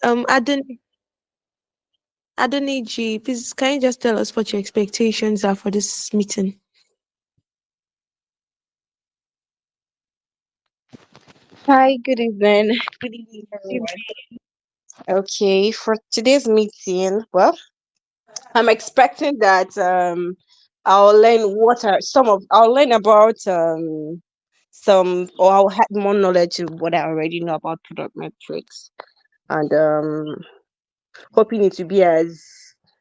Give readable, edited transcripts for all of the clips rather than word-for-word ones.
Adeniji, please can you just tell us what your expectations are for this meeting? Hi, good evening. Good evening, everyone. Okay, for today's meeting, well, I'm expecting that I'll learn I'll learn about some or I'll have more knowledge of what I already know about product metrics, and hoping it to be as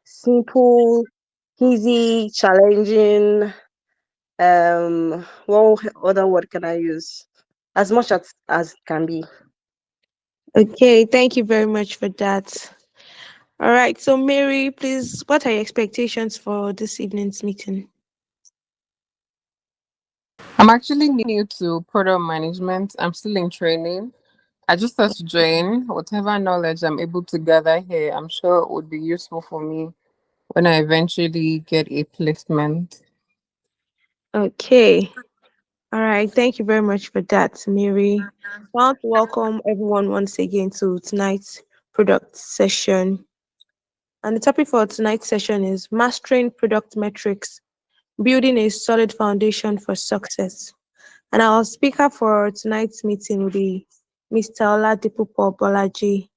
simple, easy, challenging. What other word can I use? As much as it can be. Okay, thank you very much for that. All right, so Mary, please, what are your expectations for this evening's meeting? I'm actually new to product management. I'm still in training. I just have to join whatever knowledge I'm able to gather here. I'm sure it would be useful for me when I eventually get a placement. Okay, all right, thank you very much for that, Mary. I want to welcome everyone once again to tonight's product session. And the topic for tonight's session is Mastering Product Metrics, Building a Solid Foundation for Success. And our speaker for tonight's meeting will be Mr. Oladipupo Bolaji.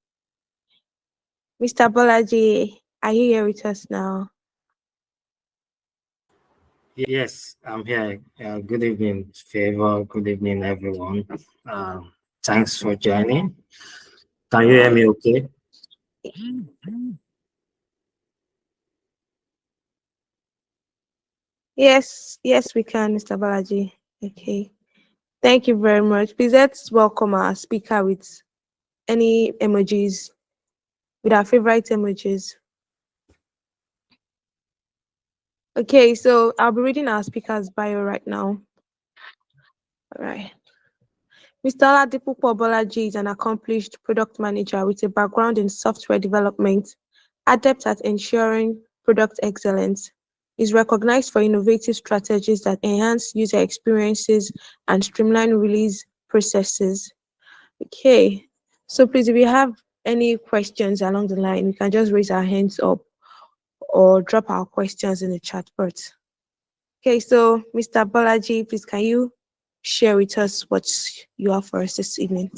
Mr. Bolaji, are you here with us now? Yes, I'm here. Good evening, Favor. Good evening, everyone. Thanks for joining. Can you hear me okay? Yes, we can, Mr. Bolaji. Okay. Thank you very much. Please let's welcome our speaker with any emojis, with our favorite emojis. Okay, so I'll be reading our speaker's bio right now. All right. Mr. Oladipupo Bolaji is an accomplished product manager with a background in software development, adept at ensuring product excellence. He is recognized for innovative strategies that enhance user experiences and streamline release processes. Okay, so please, if you have any questions along the line, we can just raise our hands up or drop our questions in the chat box. Okay, so Mr. Bolaji, please can you share with us what you have for us this evening?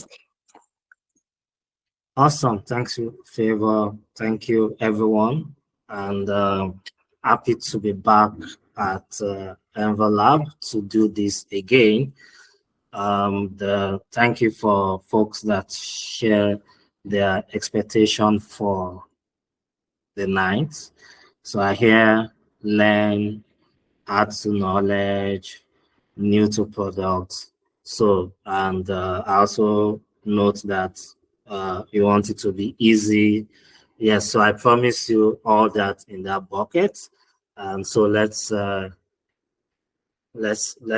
Awesome. Thanks, you, Favor. Thank you, everyone. And happy to be back at Enoverlab to do this again. Thank you for folks that share their expectation for the night. So I hear learn, add to knowledge, new to products. So, and I also note that you want it to be easy. Yes, so I promise you all that in that bucket. So let's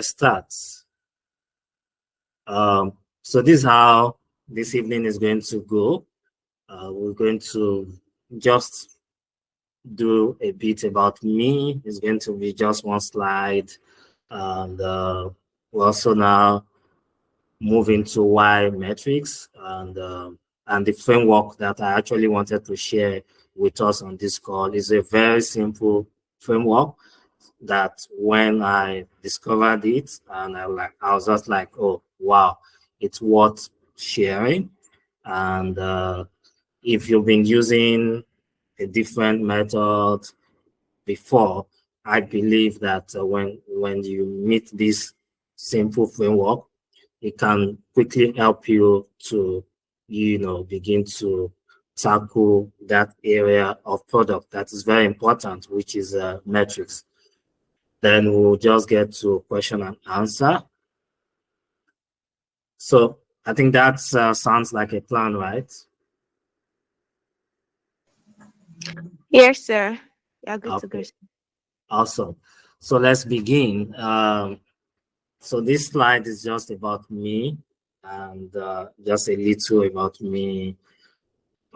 start. So this is how this evening is going to go. We're going to just do a bit about me. It's going to be just one slide, and we also now move into why metrics and the framework that I actually wanted to share with us on this call is a very simple framework that when I discovered it and I was just like, oh wow, it's worth sharing. And if you've been using a different method before, I believe that when you meet this simple framework, it can quickly help you to, begin to tackle that area of product that is very important, which is metrics. Then we'll just get to question and answer. So I think that sounds like a plan, right? Yes, sir. Yeah, good to go. Okay, awesome. So let's begin. So this slide is just about me and just a little about me.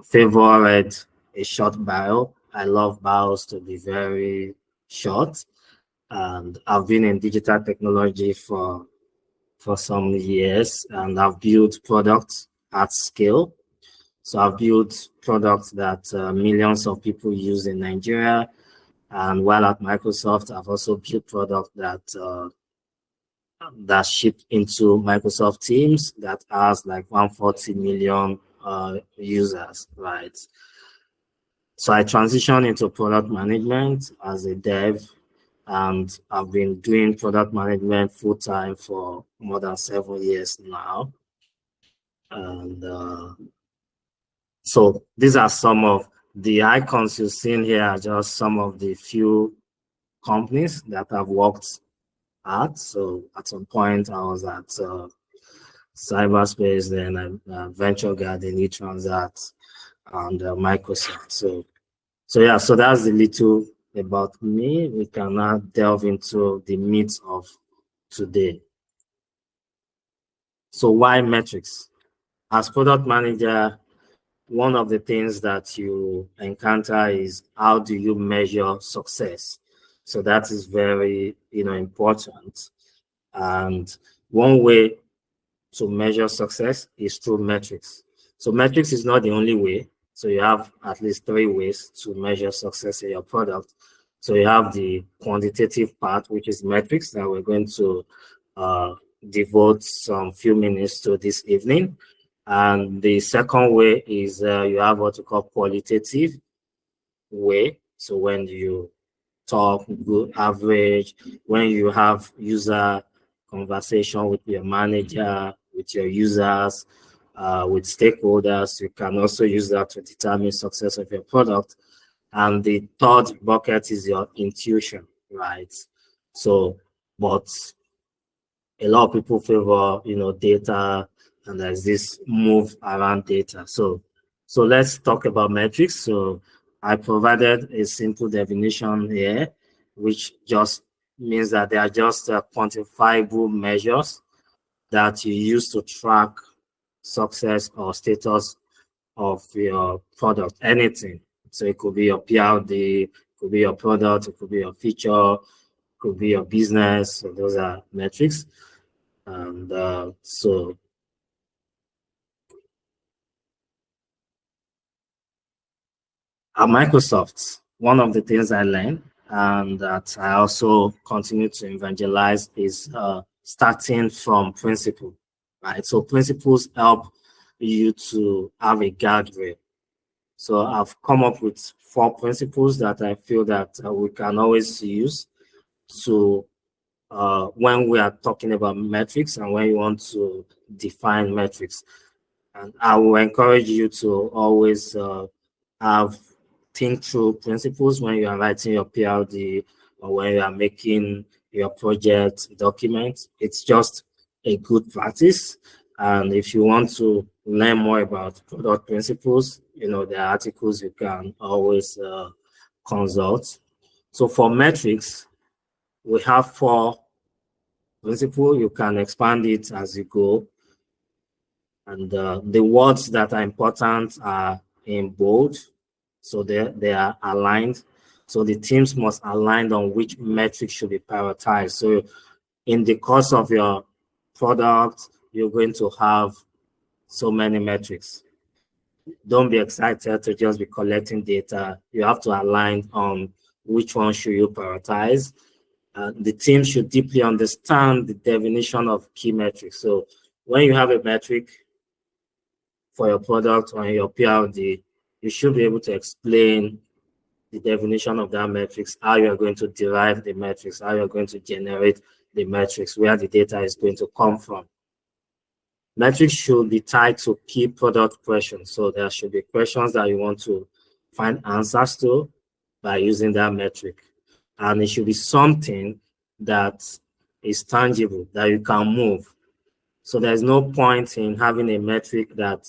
Favorite a short bio. I love bios to be very short, and I've been in digital technology for some years, and I've built products at scale. So I've built products that millions of people use in Nigeria. And while at Microsoft, I've also built products that ship into Microsoft Teams that has like 140 million users, right? So I transitioned into product management as a dev, and I've been doing product management full time for more than 7 years now. And so these are some of the icons you've seen here are just some of the few companies that I've worked at. So at some point I was at cyberspace, then venture garden, eTransat, and Microsoft. So yeah, so that's a little about me. We can now delve into the meat of today. So why metrics? As product manager, one of the things that you encounter is how do you measure success? So that is very, important. And one way to measure success is through metrics. So metrics is not the only way. So you have at least 3 ways to measure success in your product. So you have the quantitative part, which is metrics that we're going to uh, devote some few minutes to this evening. And the second way is you have what you call qualitative way. So when you talk, good average, when you have user conversation with your manager, with your users, with stakeholders, you can also use that to determine success of your product. And the third bucket is your intuition, right? So, but a lot of people favor, data, and there's this move around data. So let's talk about metrics. So I provided a simple definition here, which just means that they are just quantifiable measures that you use to track success or status of your product, anything. So it could be your PRD, it could be your product, it could be your feature, it could be your business. So those are metrics. And so at Microsoft, one of the things I learned and that I also continue to evangelize is starting from principle, right? So principles help you to have a guardrail. So I've come up with 4 principles that I feel that we can always use to when we are talking about metrics and when you want to define metrics. And I will encourage you to always have think through principles when you are writing your PLD or when you are making your project document. It's just a good practice. And if you want to learn more about product principles, the articles you can always consult. So for metrics, we have 4 principles. You can expand it as you go. And the words that are important are in bold, so they are aligned. So the teams must align on which metric should be prioritized. So in the course of your product, you're going to have so many metrics. Don't be excited to just be collecting data. You have to align on which one should you prioritize. The team should deeply understand the definition of key metrics. So when you have a metric for your product or your PRD, you should be able to explain the definition of that metrics, how you are going to derive the metrics, how you are going to generate the metrics, where the data is going to come from. Metrics should be tied to key product questions. So there should be questions that you want to find answers to by using that metric. And it should be something that is tangible, that you can move. So there's no point in having a metric that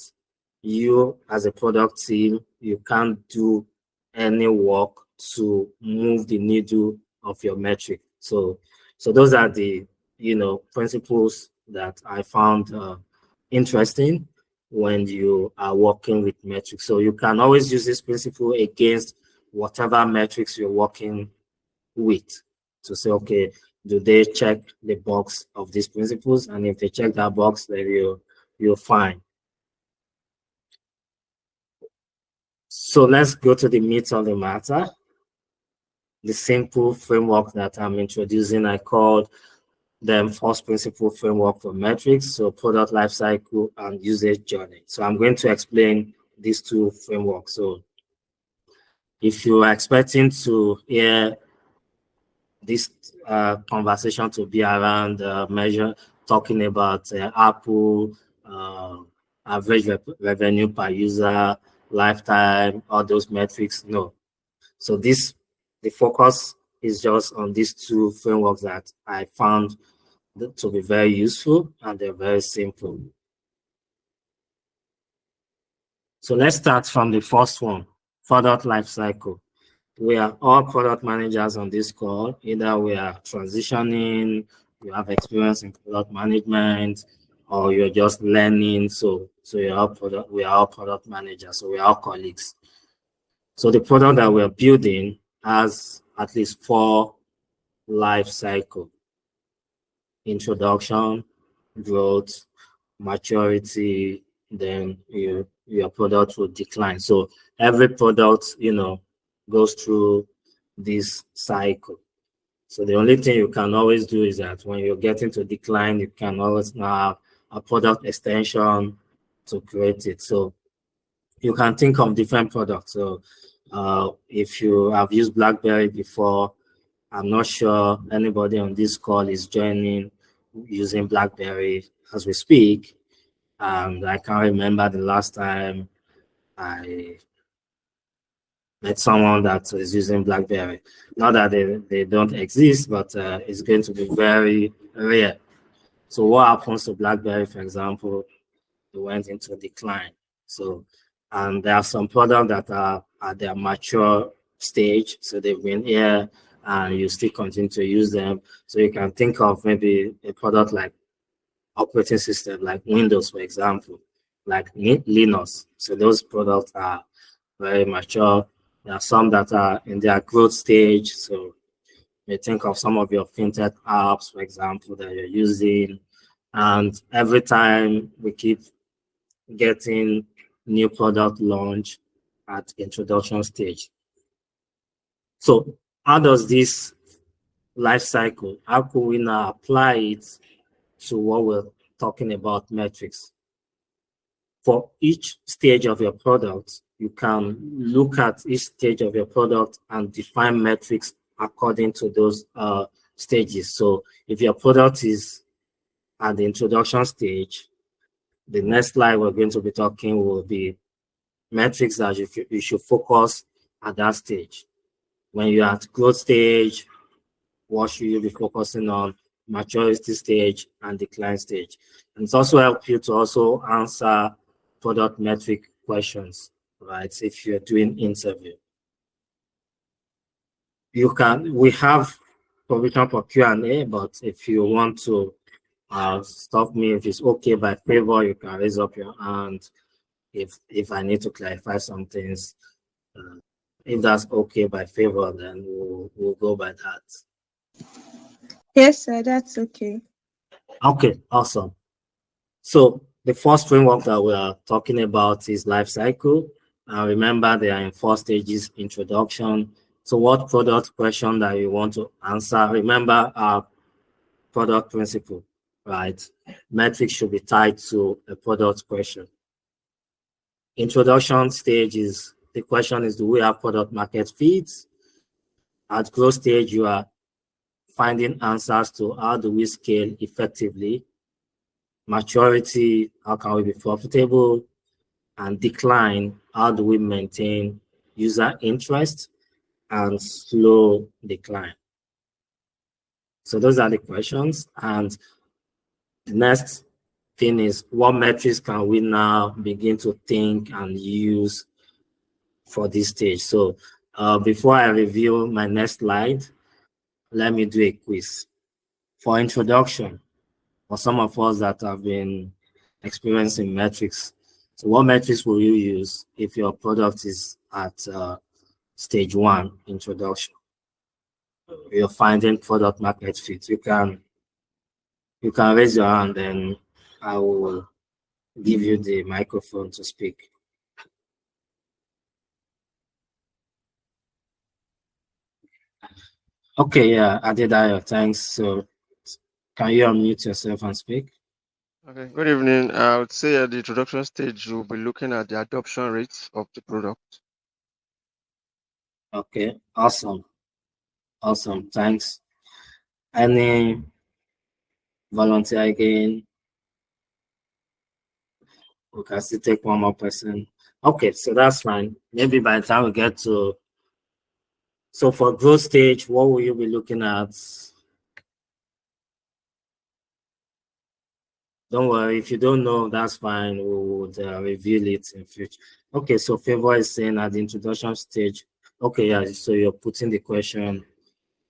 you as a product team, you can't do any work to move the needle of your metric. So those are the principles that I found interesting when you are working with metrics. So you can always use this principle against whatever metrics you're working with to say, okay, do they check the box of these principles? And if they check that box, then you're fine. So let's go to the meat of the matter. The simple framework that I'm introducing, I called them first principle framework for metrics, so product lifecycle and usage journey. So I'm going to explain these two frameworks. So if you are expecting to hear this conversation to be around measure talking about Apple, uh, average revenue per user, lifetime, all those metrics, no. So the focus is just on these two frameworks that I found to be very useful, and they're very simple. So let's start from the first one, product lifecycle. We are all product managers on this call. Either we are transitioning, you have experience in product management, or you're just learning. So we are all product managers, so we are all colleagues. So the product that we're building has at least 4 life cycle: introduction, growth, maturity, then your product will decline. So every product, goes through this cycle. So the only thing you can always do is that when you're getting to decline, you can always now have a product extension to create it. So you can think of different products. So if you have used BlackBerry before, I'm not sure anybody on this call is joining using BlackBerry as we speak. And I can't remember the last time I met someone that is using BlackBerry. Not that they don't exist, but it's going to be very rare. So what happens to BlackBerry, for example, it went into decline. So, and there are some products that are at their mature stage. So they've been here and you still continue to use them. So you can think of maybe a product like operating system, like Windows, for example, like Linux. So those products are very mature. There are some that are in their growth stage. So you think of some of your fintech apps, for example, that you're using. And every time we keep getting new product launch at introduction stage. So how does this life cycle, how could we now apply it to what we're talking about metrics? For each stage of your product, you can look at each stage of your product and define metrics according to those stages. So if your product is at the introduction stage, the next slide we're going to be talking will be metrics that you should focus at that stage. When you're at growth stage, what should you be focusing on? Maturity stage and decline stage. And it's also help you to also answer product metric questions, right? If you're doing interview. We have provision for Q&A, but if you want to stop me, if it's okay by favor, you can raise up your hand if I need to clarify some things. If that's okay by favor, then we'll go by that. Yes, sir, that's okay. Okay, awesome. So the first framework that we are talking about is life cycle. Remember, they are in 4 stages: introduction. So what product question that you want to answer? Remember our product principle, right? Metrics should be tied to a product question. Introduction stage is, the question is, do we have product market fit? At growth stage, you are finding answers to how do we scale effectively. Maturity, how can we be profitable? And decline, how do we maintain user interest and slow decline? So those are the questions. And the next thing is, what metrics can we now begin to think and use for this stage? So before I review my next slide, let me do a quiz. For introduction, for some of us that have been experiencing metrics, so what metrics will you use if your product is at stage 1, introduction? You're finding product market fit. You can raise your hand and I will give you the microphone to speak. Okay, yeah, Adedayo, thanks. So can you unmute yourself and speak? Okay, good evening. I would say at the introduction stage, we'll be looking at the adoption rates of the product. Okay, awesome. Awesome, thanks. Any volunteer again? We can still take one more person. Okay, so that's fine. Maybe by the time we get to, so for growth stage, what will you be looking at? Don't worry, if you don't know, that's fine. We would reveal it in future. Okay, so Favor is saying at the introduction stage. Okay, yeah, so you're putting the question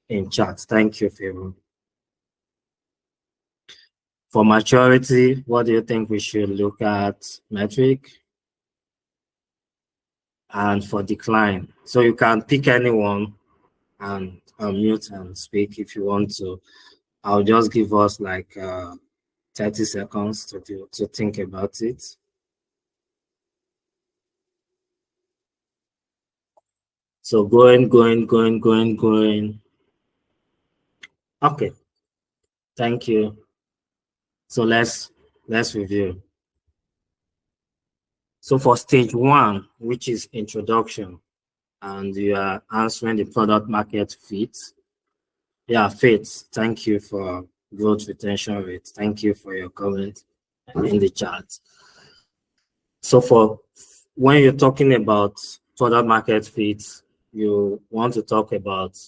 in chat. Thank you, Favor. For maturity, what do you think we should look at? Metric. And for decline. So you can pick anyone and unmute and speak if you want to. I'll just give us like 30 seconds to think about it. So going. Okay, thank you. So let's review. So for stage one, which is introduction, and you are answering the product market fit. Yeah, fit. Thank you for growth retention rate. Thank you for your comment in the chat. So for when you're talking about product market fit, you want to talk about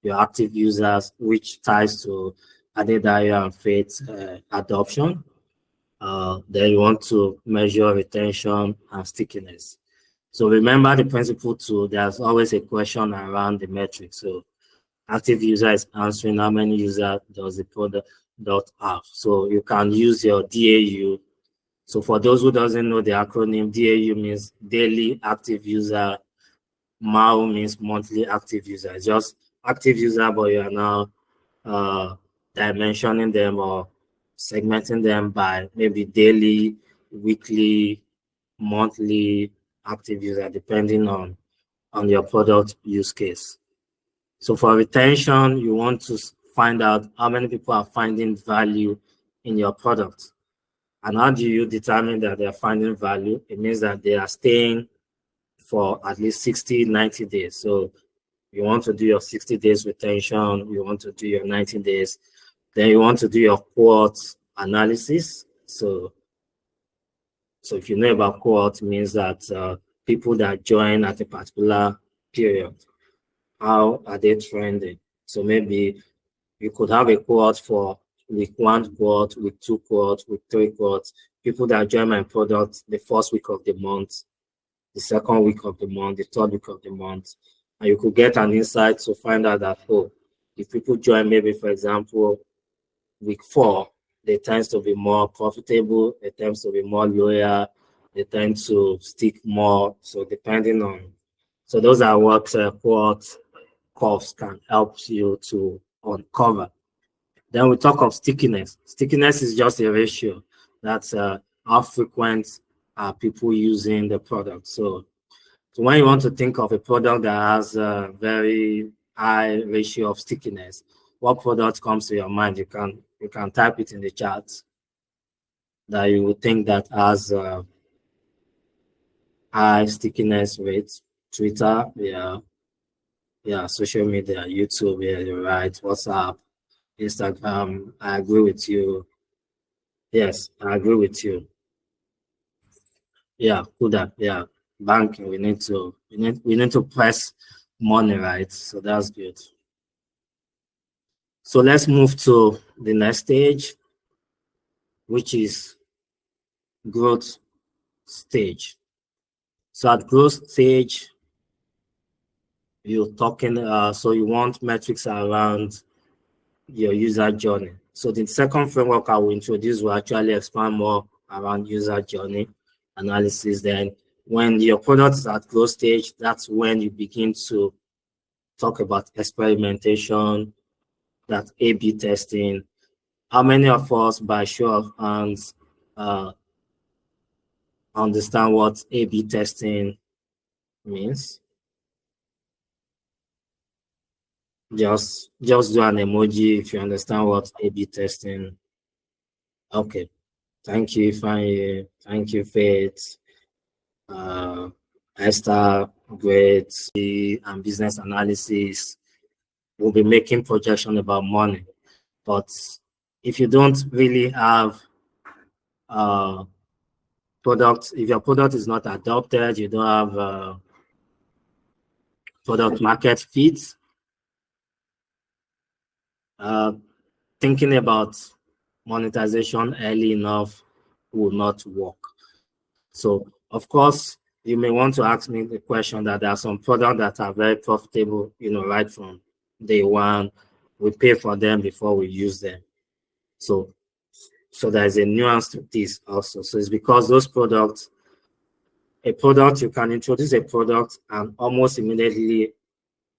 your active users, which ties to Adedayo and Faith adoption. Then you want to measure retention and stickiness. So remember the principle too, there's always a question around the metric. So active user is answering how many users does the product have. So you can use your DAU. So for those who doesn't know the acronym, DAU means daily active user, MAU means monthly active user. It's just active user, but you are now dimensioning them or segmenting them by maybe daily, weekly, monthly active user, depending on your product use case. So for retention, you want to find out how many people are finding value in your product. And how do you determine that they are finding value? It means that they are staying for at least 60, 90 days. So you want to do your 60 days retention, you want to do your 90 days, then you want to do your cohort analysis. So if you know about cohort, it means that people that join at a particular period, how are they trending? So maybe you could have a cohort for week one cohort, week two cohort, week three cohort, people that join my product the first week of the month, the second week of the month, the third week of the month. And you could get an insight to find out that, oh, if people join maybe, for example, week four, they tend to be more profitable, they tend to be more loyal, they tend to stick more. So depending on, so those are what cohort curves can help you to uncover. Then we talk of stickiness. Stickiness is just a ratio. That's how frequent are people using the product. So when you want to think of a product that has a very high ratio of stickiness, what product comes to your mind? You can type it in the chat that you would think that has a high stickiness rate. Twitter, yeah, social media, YouTube, yeah, you're right. WhatsApp, Instagram. I agree with you. Yes, I agree with you. Yeah, good. Yeah, banking. We need to press money, right? So that's good. So let's move to the next stage, which is growth stage. So at growth stage, you're talking, so you want metrics around your user journey. So the second framework I will introduce will actually expand more around user journey analysis. Then when your product is at growth stage, that's when you begin to talk about experimentation, that A/B testing. How many of us, by show of hands, understand what A/B testing means? just do an emoji if you understand what A/B testing. Okay, thank you, Ifeanyi. Thank you, Faith. Uh, Esther, great, and business analysis. We'll be making projection about money, but if you don't really have uh product, if your product is not adopted, you don't have product market fit, uh, thinking about monetization early enough will not work. So, of course, you may want to ask me the question that there are some products that are very profitable, right from day one. We pay for them before we use them. So, there is a nuance to this also. So it's because those products, you can introduce a product and almost immediately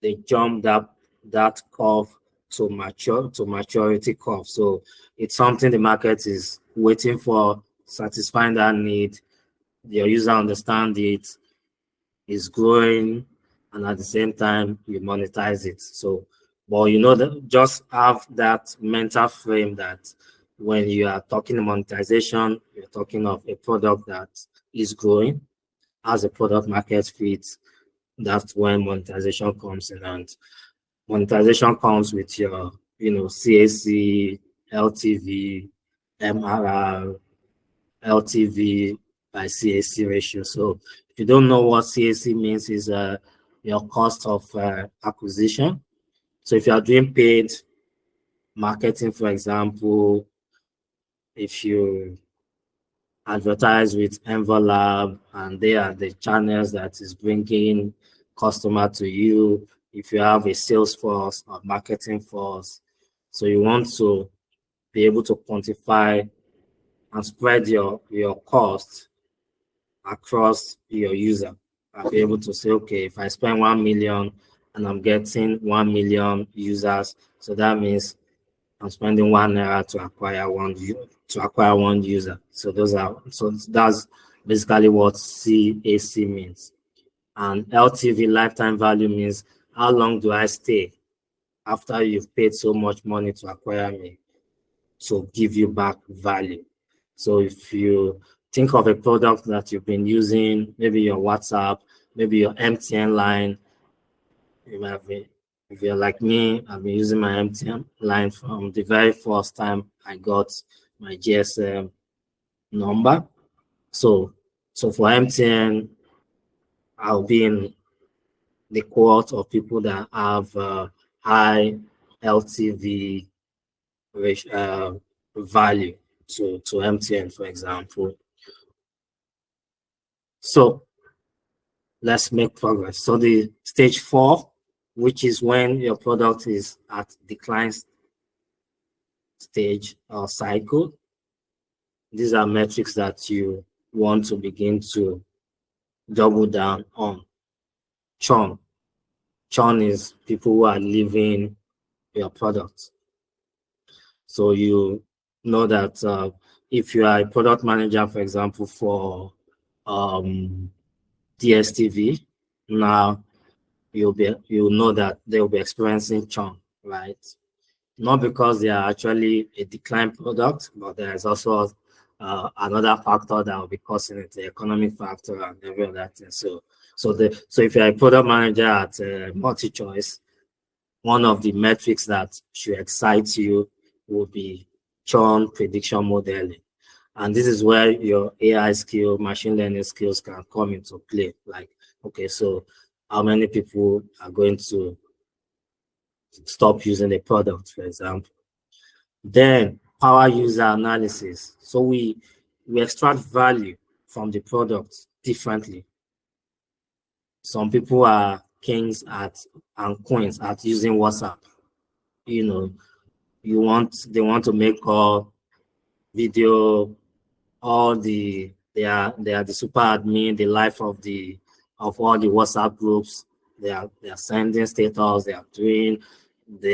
they jump that curve to maturity curve. So it's something the market is waiting for, satisfying that need. Your user understand it, is growing, and at the same time you monetize it. So, but that just have that mental frame that when you are talking monetization, you're talking of a product that is growing, has a product market fit. That's when monetization comes in, and monetization comes with your, CAC, LTV, MRR, LTV by CAC ratio. So if you don't know what CAC means, is your cost of acquisition. So if you are doing paid marketing, for example, if you advertise with Enoverlab and they are the channels that is bringing customer to you, if you have a sales force or marketing force, so you want to be able to quantify and spread your costs across your user. I'll be able to say, okay, if I spend 1 million and I'm getting 1 million users, so that means I'm spending 1 naira to acquire one user. So that's basically what CAC means. And LTV, lifetime value, means how long do I stay after you've paid so much money to acquire me to give you back value. So if you think of a product that you've been using, maybe your WhatsApp, maybe your MTN line, you might have been, if you're like me, I've been using my MTN line from the very first time I got my GSM number. So for MTN, I'll be in the cohort of people that have high LTV value to MTN, for example. So let's make progress. So the stage 4, which is when your product is at decline stage or cycle, these are metrics that you want to begin to double down on. Churn. Churn is people who are leaving your product. So you know that if you are a product manager, for example, for DSTV, now you'll know that they'll be experiencing churn, right? Not because they are actually a decline product, but there is also another factor that will be causing it, the economic factor and every other thing. So if you're a product manager at MultiChoice, one of the metrics that should excite you will be churn prediction modeling. And this is where your AI skill, machine learning skills can come into play. Like, okay, so how many people are going to stop using the product, for example? Then power user analysis. So we extract value from the product differently. Some people are kings and queens at using WhatsApp. They want to make call, video, they are the super admin, the life of all the WhatsApp groups. They are sending status, they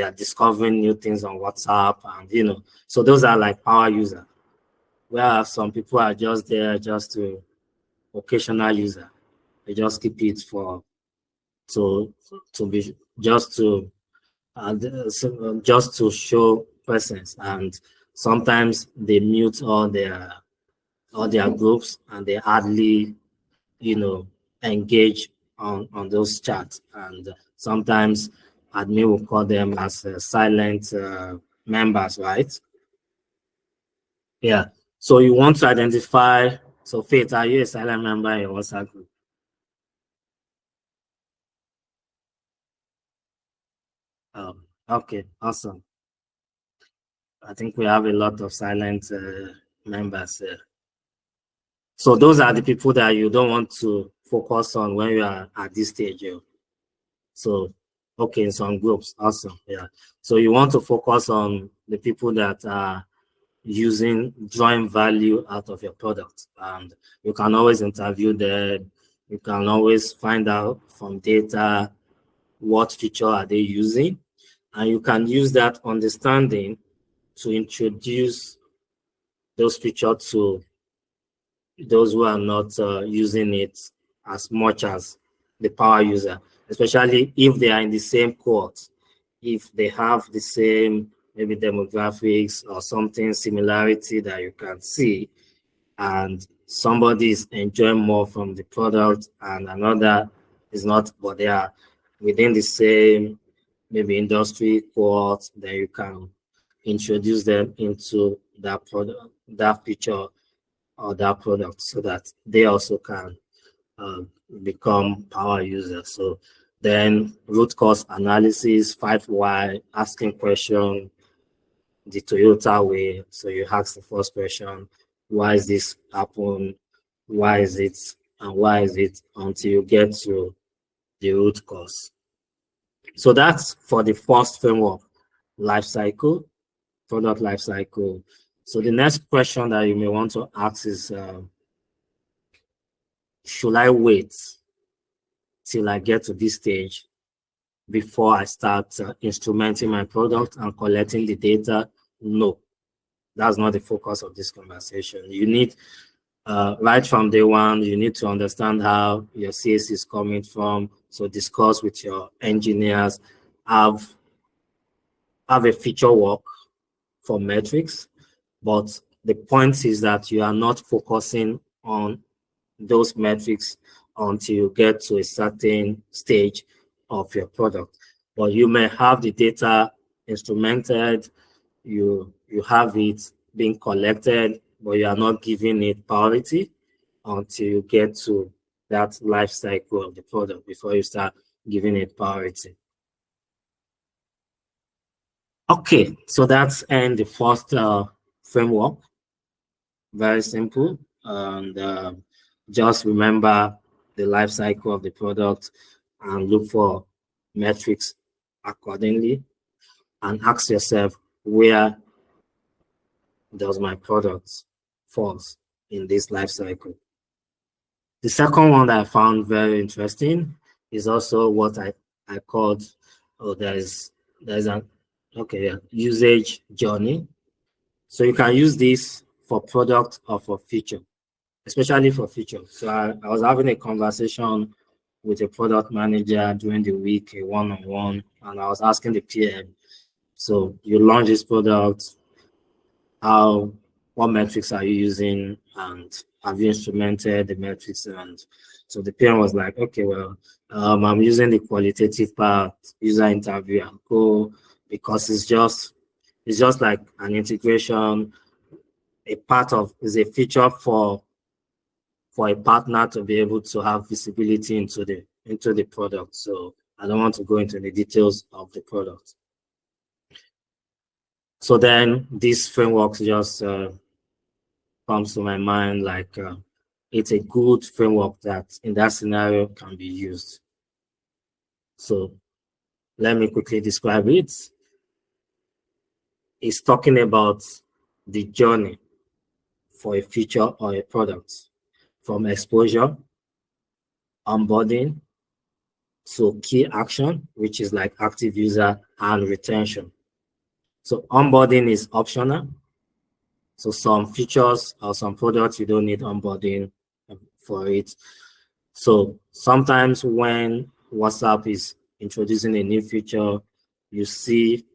are discovering new things on WhatsApp, and so those are like power users. Where some people are just there just to occasional user. They just keep it to be just to just to show presence. And sometimes they mute all their groups and they hardly, engage on those chats. And sometimes admin will call them as silent members, right? Yeah. So you want to identify. So Faith, are you a silent member in your WhatsApp group? Okay, awesome. I think we have a lot of silent members. So those are the people that you don't want to focus on when you are at this stage. So, okay, in some groups, awesome. Yeah. So you want to focus on the people that are drawing value out of your product. And you can always interview them. You can always find out from data what feature are they using. And you can use that understanding to introduce those features to those who are not using it as much as the power user, especially if they are in the same cohort, if they have the same maybe demographics or something similarity that you can see, and somebody is enjoying more from the product and another is not, but they are within the same maybe industry cohort, then you can introduce them into that product, that feature or that product so that they also can uh, become power users. So then root cause analysis, 5 why, asking question, the Toyota way. So you ask the first question, why is this happen? Why is it? And why is it until you get to the root cause. So that's for the first framework, life cycle, product life cycle. So the next question that you may want to ask is, should I wait till I get to this stage before I start instrumenting my product and collecting the data? No, that's not the focus of this conversation. You need, right from day one, you need to understand how your CS is coming from. So discuss with your engineers, have a feature work for metrics, but the point is that you are not focusing on those metrics until you get to a certain stage of your product. But you may have the data instrumented, you have it being collected, but you are not giving it priority until you get to that life cycle of the product before you start giving it priority. Okay, so that's the first framework. Very simple. And just remember the life cycle of the product and look for metrics accordingly and ask yourself, where does my product falls in this life cycle? The second one that I found very interesting is also what I called, oh, there's an, okay, yeah, usage journey. So you can use this for product or for feature, especially for feature. So I was having a conversation with a product manager during the week, a one-on-one, and I was asking the PM, so you launch this product, how, what metrics are you using, and have you instrumented the metrics? And so the PM was like, okay, well, I'm using the qualitative part, user interview and go, because it's just like an integration, a part of, is a feature for a partner to be able to have visibility into the product. So I don't want to go into the details of the product. So then this framework just comes to my mind, like it's a good framework that in that scenario can be used. So let me quickly describe it. It's talking about the journey for a feature or a product, from exposure, onboarding, to key action, which is like active user and retention. So onboarding is optional. So some features or some products, you don't need onboarding for it. So sometimes when WhatsApp is introducing a new feature, you see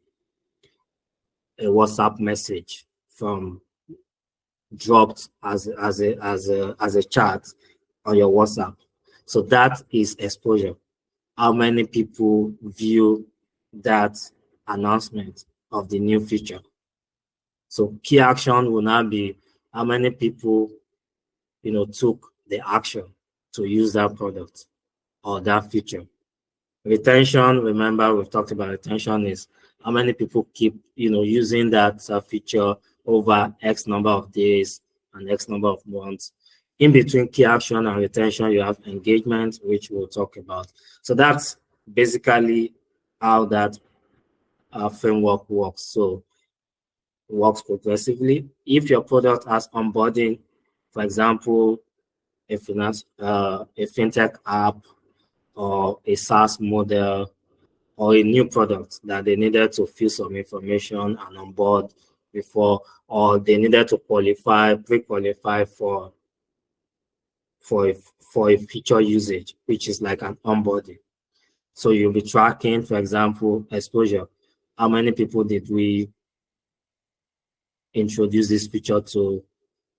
a WhatsApp message from dropped as a chat on your WhatsApp. So that is exposure. How many people view that announcement of the new feature? So key action will now be how many people, took the action to use that product or that feature. Retention, remember we've talked about retention is how many people keep, using that feature over X number of days and X number of months. In between key action and retention, you have engagement, which we'll talk about. So that's basically how that framework works. So it works progressively. If your product has onboarding, for example, a fintech app or a SaaS model or a new product that they needed to fill some information and onboard before, or they needed to pre-qualify for a feature usage, which is like an onboarding. So you'll be tracking, for example, exposure. How many people did we introduce this feature to?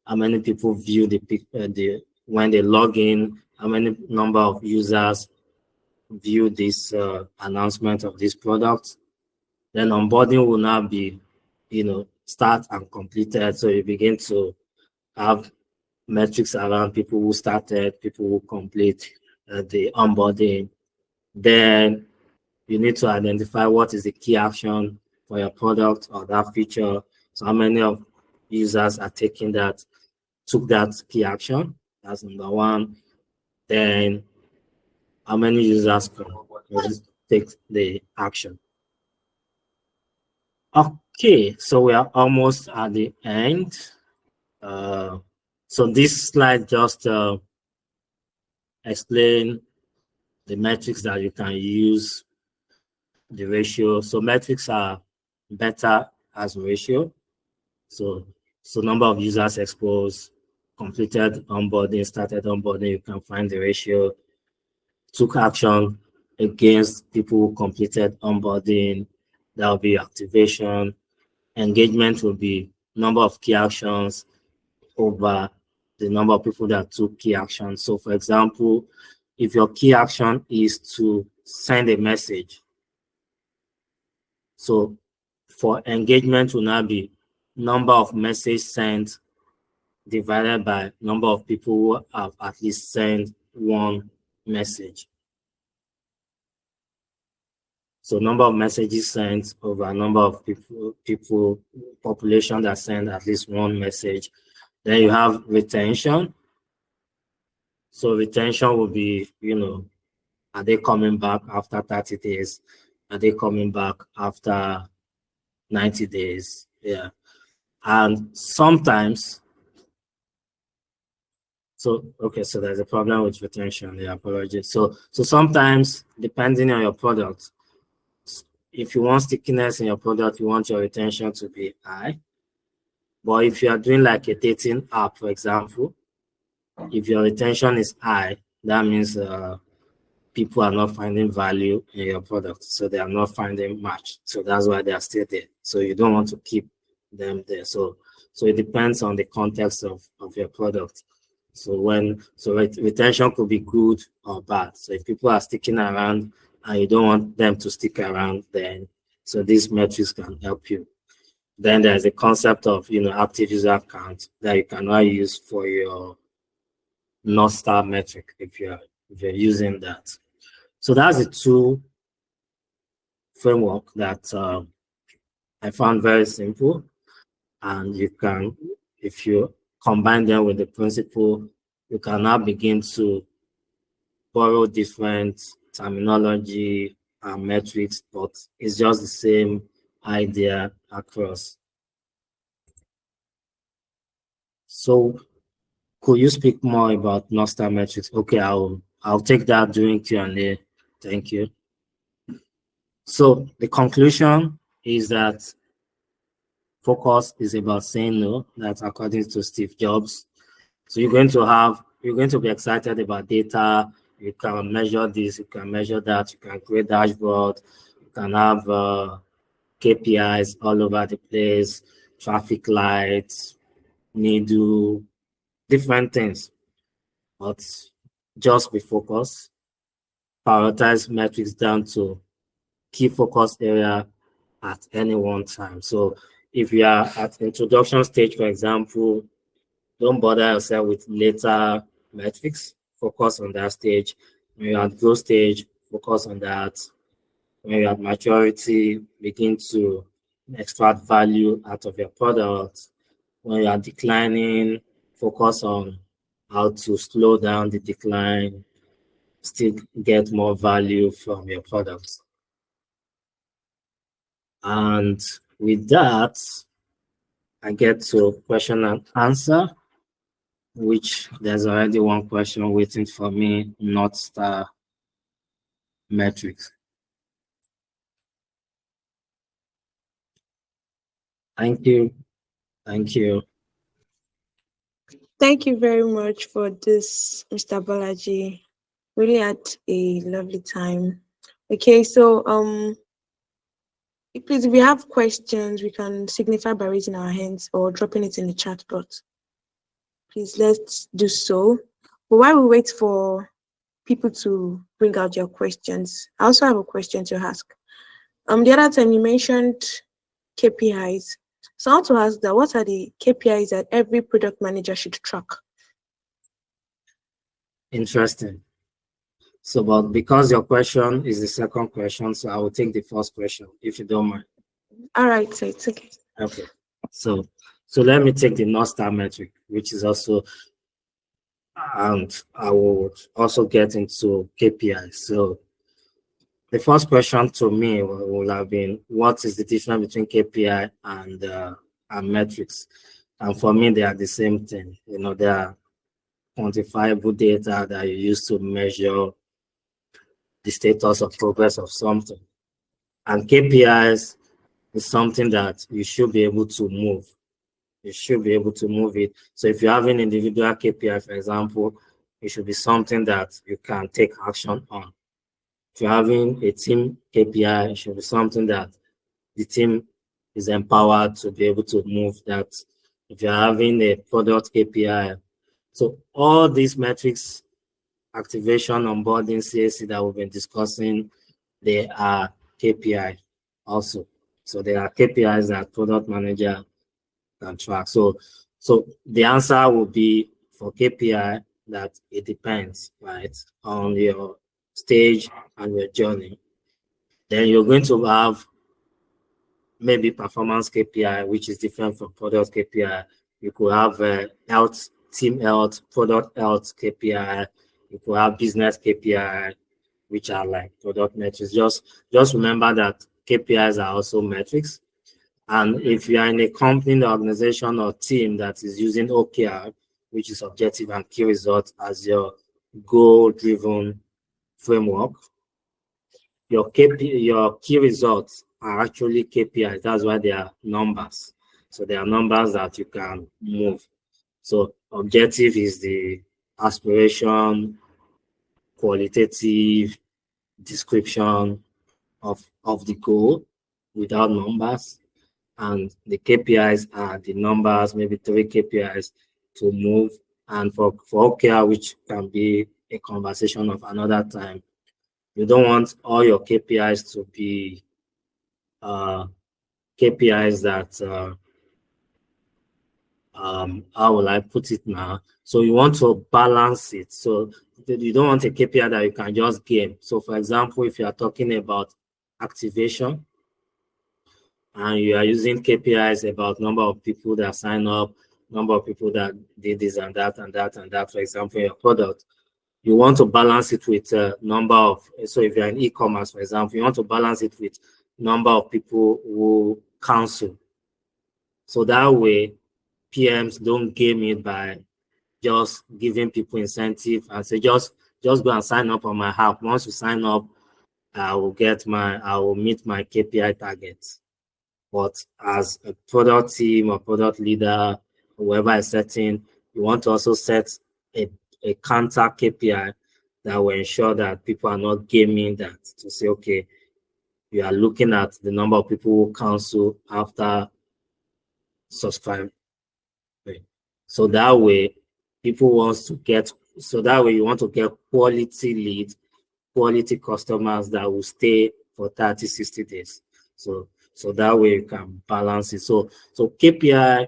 How many people view the when they log in? How many number of users view this announcement of this product? Then onboarding will now be, start and completed. So you begin to have metrics around people who started, people who complete the onboarding. Then you need to identify what is the key action for your product or that feature. So how many of users are took that key action? That's number one. Then how many users can take the action? Okay, so we are almost at the end. So this slide just explain the metrics that you can use, the ratio. So metrics are better as ratio. So number of users exposed, completed onboarding, started onboarding, you can find the ratio. Took action against people who completed onboarding, that will be activation. Engagement will be number of key actions over the number of people that took key actions. So for example, if your key action is to send a message, so for engagement will now be number of message sent divided by number of people who have at least sent one message. So number of messages sent over number of people, population that send at least one message. Then you have retention. So retention will be, are they coming back after 30 days? Are they coming back after 90 days? Yeah. And sometimes, so there's a problem with retention. Yeah, apologies. So sometimes, depending on your product, if you want stickiness in your product, you want your retention to be high. But if you are doing like a dating app, for example, if your retention is high, that means people are not finding value in your product. So they are not finding much. So that's why they are still there. So you don't want to keep them there. So it depends on the context of your product. So retention could be good or bad. So if people are sticking around and you don't want them to stick around, then so these metrics can help you. Then there's a concept of active user count that you cannot use for your North Star metric if you're using that. So that's the two framework that I found very simple, and you can, if you combine them with the principle, you can now begin to borrow different terminology and metrics, but it's just the same idea across. So could you speak more about North Star metrics? Okay, I'll take that during Q&A. Thank you. So the conclusion is that focus is about saying no. That's according to Steve Jobs. So you're going to be excited about data. You can measure this, you can measure that, you can create dashboard, you can have KPIs all over the place, traffic lights, needle, different things. But just be focused, prioritize metrics down to key focus area at any one time. So if you are at introduction stage, for example, don't bother yourself with later metrics. Focus on that stage. When you're at growth stage, focus on that. When you're at maturity, begin to extract value out of your product. When you are declining, focus on how to slow down the decline, still get more value from your product. And with that, I get to question and answer, which there's already one question waiting for me, North Star metrics. Thank you. Thank you. Thank you very much for this, Mr. Balaji. Really had a lovely time. Okay, so please, if you have questions, we can signify by raising our hands or dropping it in the chat box. Please let's do so. But while we wait for people to bring out your questions, I also have a question to ask. The other time you mentioned KPIs. So I want to ask that what are the KPIs that every product manager should track? Interesting. So, but because your question is the second question, so I will take the first question, if you don't mind. All right, so it's okay. Okay. So let me take the North Star metric, which is also, and I will also get into KPIs. So the first question to me will have been, what is the difference between KPI and metrics? And for me, they are the same thing. You know, they are quantifiable data that you use to measure the status or progress of something. And KPIs is something that you should be able to move. You should be able to move it. So if you have an individual KPI, for example, it should be something that you can take action on. If you're having a team KPI, it should be something that the team is empowered to be able to move that. If you're having a product KPI, so all these metrics, activation, onboarding, CAC that we've been discussing, they are KPI also. So there are KPIs that product manager can track. So the answer will be for KPI that it depends, right, on your stage and your journey. Then you're going to have maybe performance KPI, which is different from product KPI. You could have health, team health, product health KPI. You could have business KPI, which are like product metrics. Just remember that KPIs are also metrics. And if you are in a company, organization, or team that is using OKR, which is objective and key results, as your goal-driven framework, your key results are actually KPIs. That's why they are numbers. So they are numbers that you can move. So objective is the aspiration, qualitative description of the goal without numbers. And the KPIs are the numbers, maybe 3 KPIs to move. And for OKR, which can be a conversation of another time, you don't want all your KPIs to be KPIs that, how will I put it now? So you want to balance it. So you don't want a KPI that you can just game. So for example, if you are talking about activation, and you are using KPIs about number of people that sign up, number of people that did this and that and that and that, for example, your product, you want to balance it with number of, so if you're in e-commerce, for example, you want to balance it with number of people who cancel. So that way, PMs don't game it by just giving people incentive and say, just go and sign up on my app. Once you sign up, I will meet my KPI targets. But as a product team or product leader, whoever is setting, you want to also set a counter KPI that will ensure that people are not gaming that to say, okay, you are looking at the number of people who cancel after subscribe. So that way, people wants to get, so that way you want to get quality lead, quality customers that will stay for 30, 60 days. So that way you can balance it. So KPI,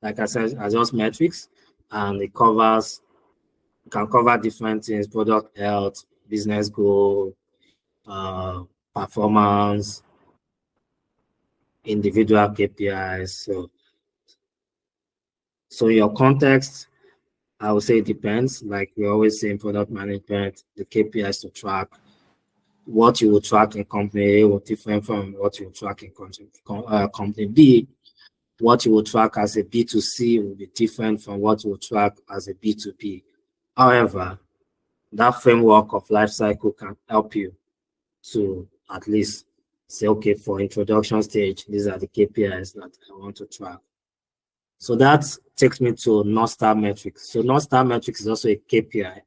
like I said, are just metrics, and it can cover different things: product health, business goal, uh, performance, individual KPIs. So your context, I would say it depends. Like we always say in product management, the KPIs to track. What you will track in company A will different from what you will track in company B. What you will track as a B2C will be different from what you will track as a B2B. However, that framework of life cycle can help you to at least say, okay, for introduction stage, these are the KPIs that I want to track. So that takes me to North Star metrics. So North Star metrics is also a KPI,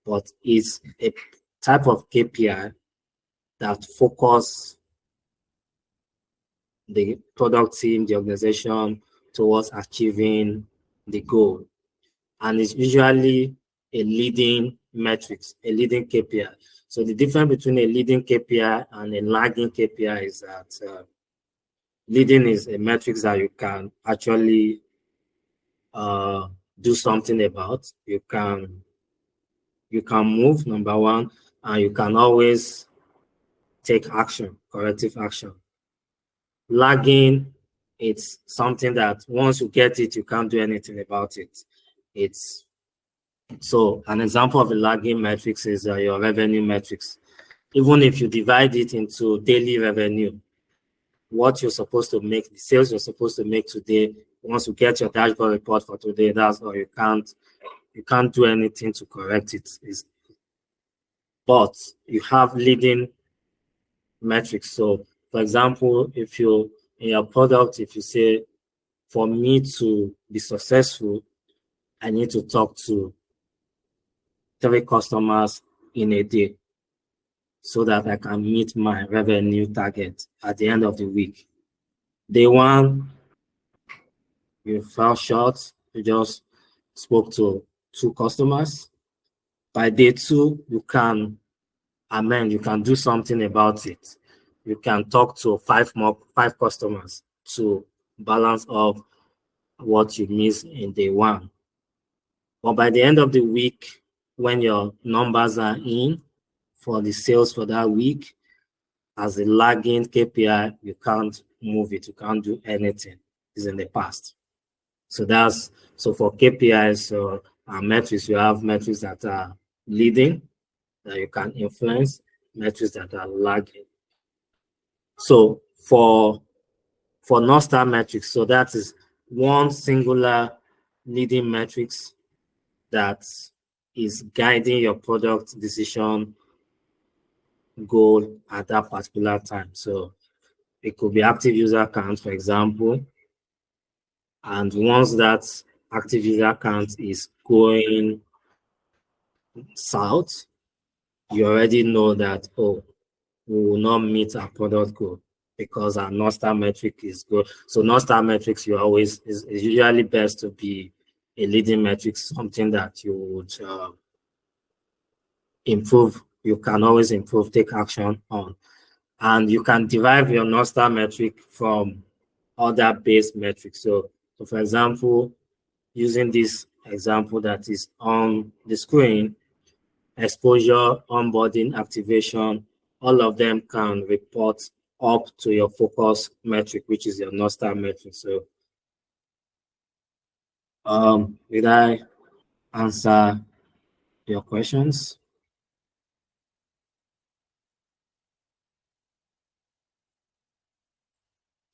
but it's a type of KPI that focus the product team, the organization towards achieving the goal. And it's usually a leading metrics, a leading KPI. So the difference between a leading KPI and a lagging KPI is that leading is a metrics that you can actually do something about. You can move, number one, and you can always take action, corrective action. Lagging, it's something that once you get it, you can't do anything about it. It's so an example of a lagging metrics is your revenue metrics. Even if you divide it into daily revenue, what you're supposed to make, the sales you're supposed to make today, once you get your dashboard report for today, that's all. You can't do anything to correct it. But you have leading metrics. So for example, if you in your product, if you say, for me to be successful, I need to talk to 3 customers in a day so that I can meet my revenue target at the end of the week. Day one, you fell short, you just spoke to 2 customers. By day two, you can amend, you can do something about it. You can talk to 5 customers to balance up what you miss in day one. But by the end of the week, when your numbers are in for the sales for that week, as a lagging KPI, you can't move it, you can't do anything. It's in the past. So for KPIs and metrics, you have metrics that are leading, that you can influence, metrics that are lagging. So for North Star metrics, so that is one singular leading metrics that is guiding your product decision goal at that particular time. So it could be active user count, for example. And once that active user count is going south, you already know that, oh, we will not meet our product goal because our North Star metric is good. So North Star metrics, you always is usually best to be a leading metric, something that you would improve. You can always improve, take action on. And you can derive your North Star metric from other base metrics. So for example, using this example that is on the screen, exposure, onboarding, activation, all of them can report up to your focus metric, which is your North Star metric. So did I answer your questions?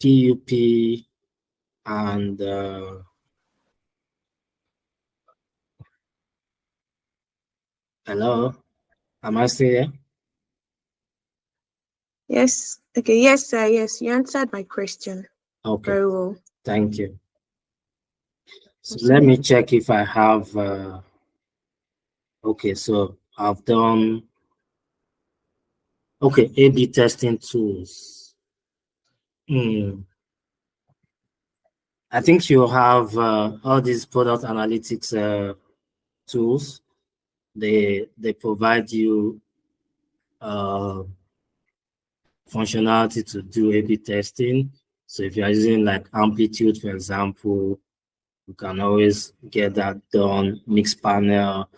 PUP and hello, am I still here? Yes. Okay. Yes, sir. Yes, you answered my question Okay, very well. thank you. So let Awesome. me check if I have, okay, so I've done, Okay, A/B testing tools. Hmm. I think you have all these product analytics tools. They provide you uh, functionality to do A/B testing. So if you're using like Amplitude, for example, you can always get that done. Mix panel,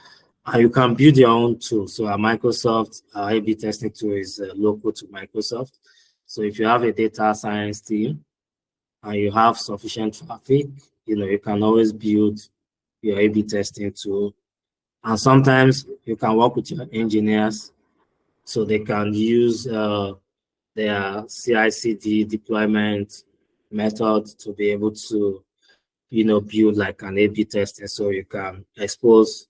and you can build your own tool. So at Microsoft, our A/B testing tool is local to Microsoft. So if you have a data science team and you have sufficient traffic, you can always build your A/B testing tool. And sometimes you can work with your engineers so they can use their CI/CD deployment method to be able to, build like an A/B testing so you can expose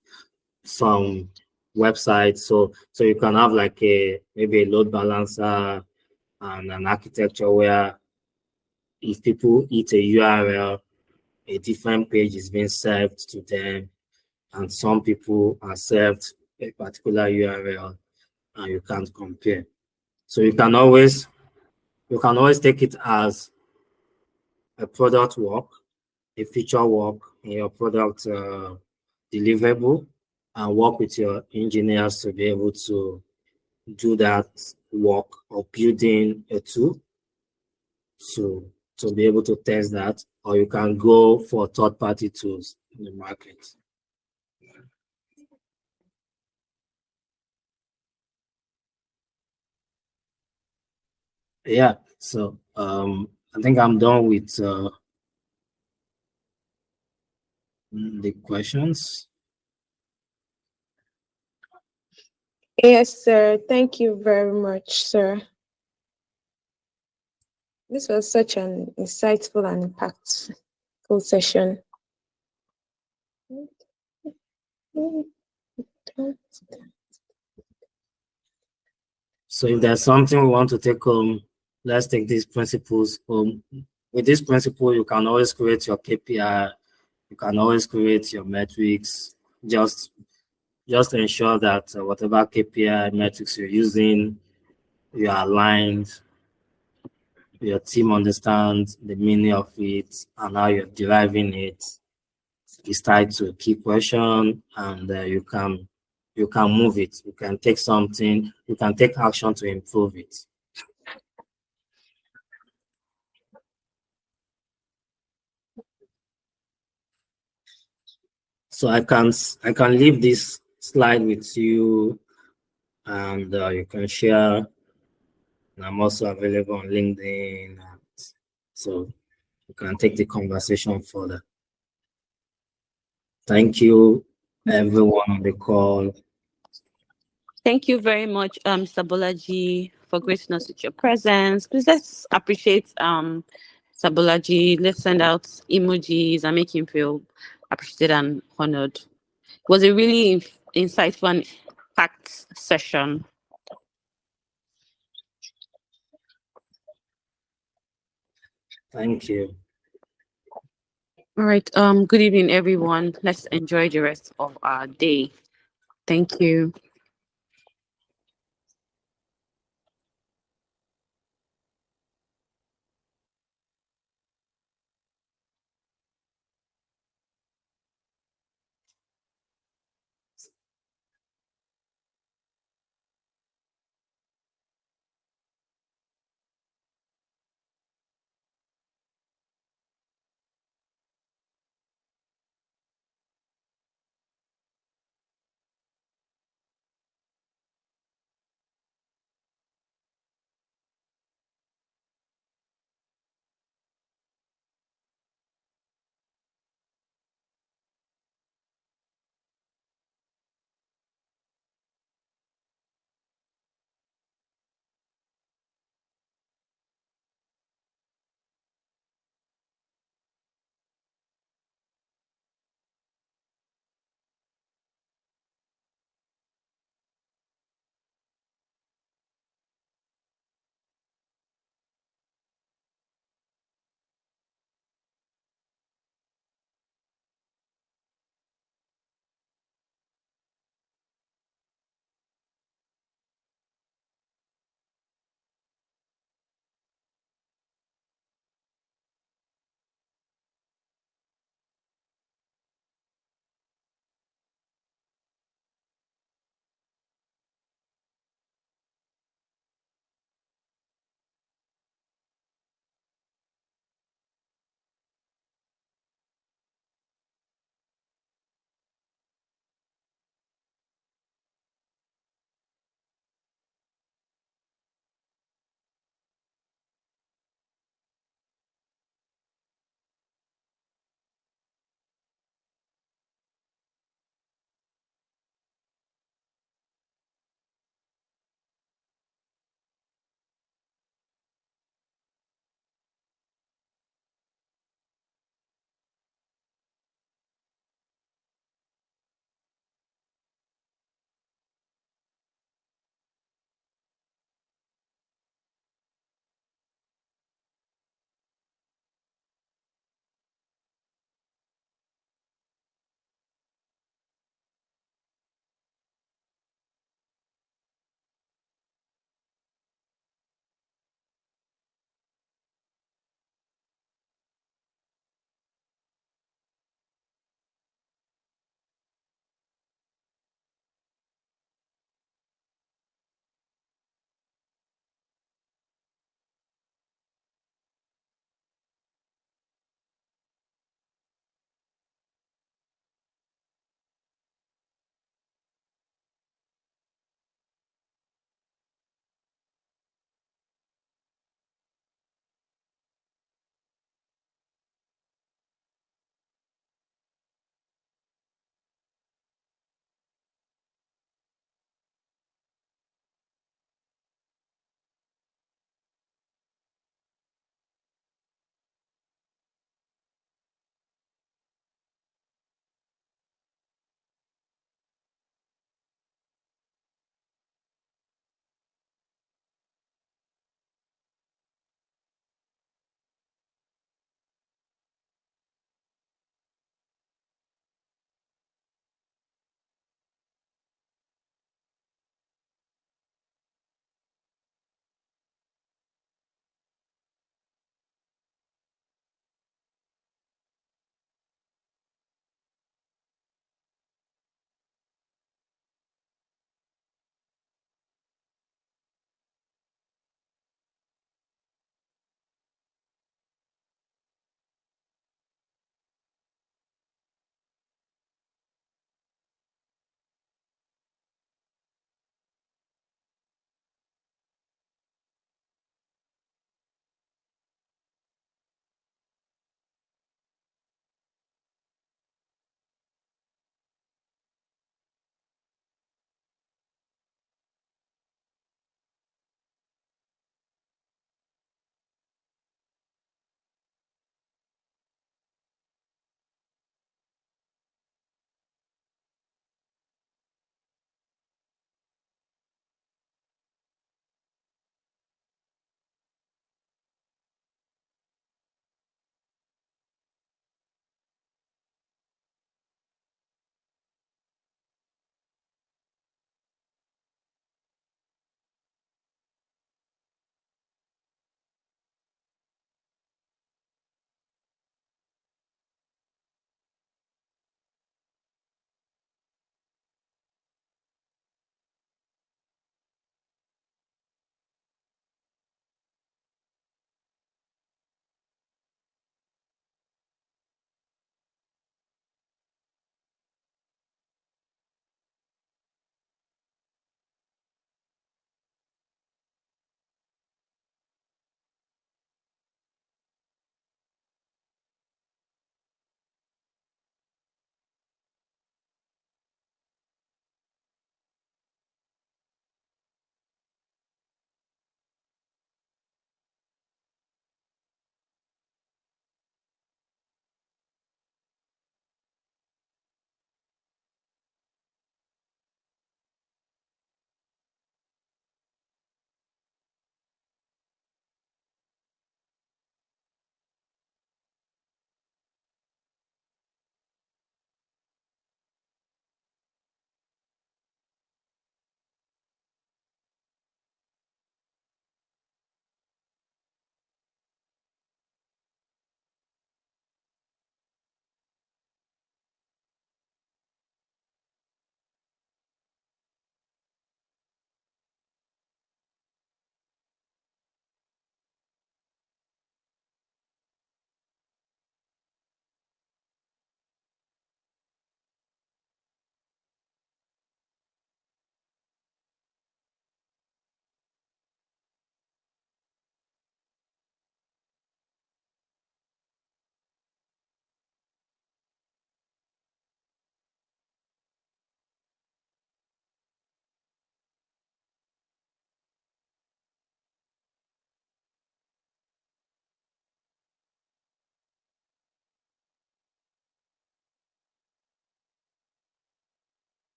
some websites. So you can have like maybe a load balancer and an architecture where if people hit a URL, a different page is being served to them, and some people are served a particular URL, and you can't compare. So you can always take it as a product work, a feature work in your product deliverable, and work with your engineers to be able to do that work of building a tool to be able to test that, or you can go for third-party tools in the market. Yeah, so I think I'm done with the questions. Yes, sir. Thank you very much, sir. This was such an insightful and impactful session. So if there's something we want to take home, let's take these principles home. With this principle, you can always create your KPI, you can always create your metrics. Just ensure that whatever KPI metrics you're using, you are aligned, your team understands the meaning of it and how you're deriving it. It's tied to a key question, and you can move it. You can take something, you can take action to improve it. So I can leave this slide with you, and you can share. And I'm also available on LinkedIn, and so you can take the conversation further. Thank you, everyone on the call. Thank you very much, Mr. Bolaji, for gracing us with your presence. Please let's appreciate Mr. Bolaji. Let's send out emojis and make him feel appreciated and honored. It was a really insightful and packed session. Thank you. All right. Good evening, everyone. Let's enjoy the rest of our day. Thank you.